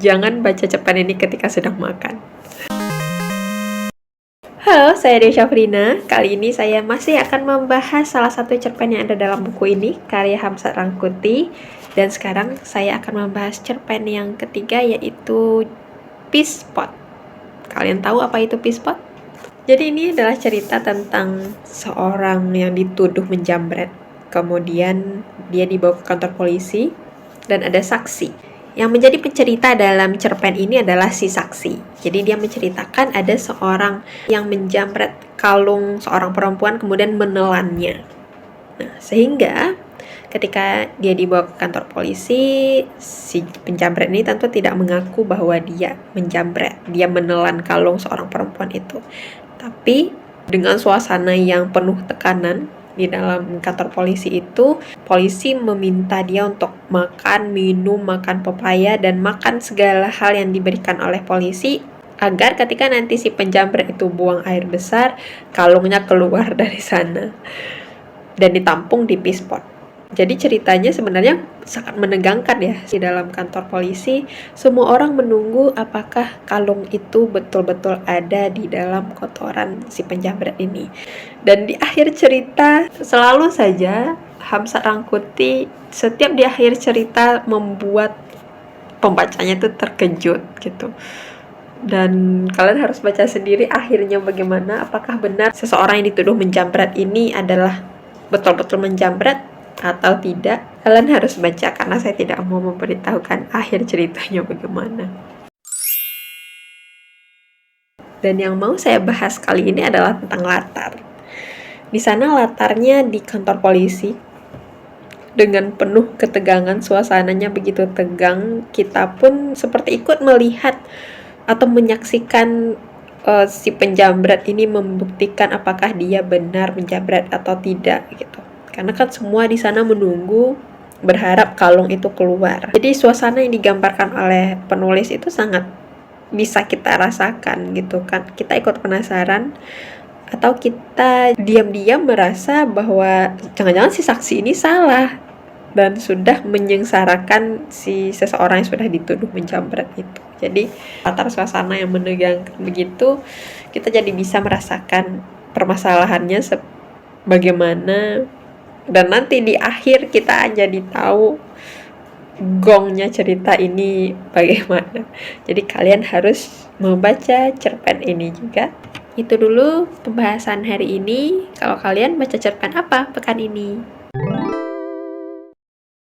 Jangan baca cerpen ini ketika sedang makan. Halo, saya Dewi Syafrina. Kali ini saya masih akan membahas salah satu cerpen yang ada dalam buku ini, karya Hamsat Rangkuti. Dan sekarang saya akan membahas cerpen yang ketiga, yaitu Peace Pot. Kalian tahu apa itu Peace Pot? Jadi ini adalah cerita tentang seorang yang dituduh menjamret. Kemudian dia dibawa ke kantor polisi dan ada saksi. Yang menjadi pencerita dalam cerpen ini adalah si saksi. Jadi dia menceritakan ada seorang yang menjamret kalung seorang perempuan kemudian menelannya. Nah, sehingga ketika dia dibawa ke kantor polisi, si penjamret ini tentu tidak mengaku bahwa dia menjamret, dia menelan kalung seorang perempuan itu. Tapi dengan suasana yang penuh tekanan di dalam kantor polisi itu, polisi meminta dia untuk makan, minum, makan pepaya, dan makan segala hal yang diberikan oleh polisi agar ketika nanti si penjamret itu buang air besar, kalungnya keluar dari sana dan ditampung di peace pot. Jadi ceritanya sebenarnya sangat menegangkan ya. Di dalam kantor polisi, semua orang menunggu apakah kalung itu betul-betul ada di dalam kotoran si penjamret ini. Dan di akhir cerita, selalu saja Hamsat Rangkuti setiap di akhir cerita membuat pembacanya itu terkejut gitu. Dan kalian harus baca sendiri akhirnya bagaimana, apakah benar seseorang yang dituduh menjamret ini adalah betul-betul menjamret atau tidak. Kalian harus baca karena saya tidak mau memberitahukan akhir ceritanya bagaimana. Dan yang mau saya bahas kali ini adalah tentang latar. Di sana latarnya di kantor polisi dengan penuh ketegangan, suasananya begitu tegang, kita pun seperti ikut melihat atau menyaksikan si penjamret ini membuktikan apakah dia benar menjamret atau tidak gitu. Karena kan semua di sana menunggu, berharap kalung itu keluar. Jadi suasana yang digambarkan oleh penulis itu sangat bisa kita rasakan gitu kan. Kita ikut penasaran atau kita diam-diam merasa bahwa jangan-jangan si saksi ini salah dan sudah menyengsarakan si seseorang yang sudah dituduh menjamret itu. Jadi latar suasana yang menegangkan begitu, kita jadi bisa merasakan permasalahannya bagaimana. Dan nanti di akhir kita jadi tahu gongnya cerita ini bagaimana. Jadi kalian harus membaca cerpen ini juga. Itu dulu pembahasan hari ini. Kalau kalian baca cerpen apa pekan ini?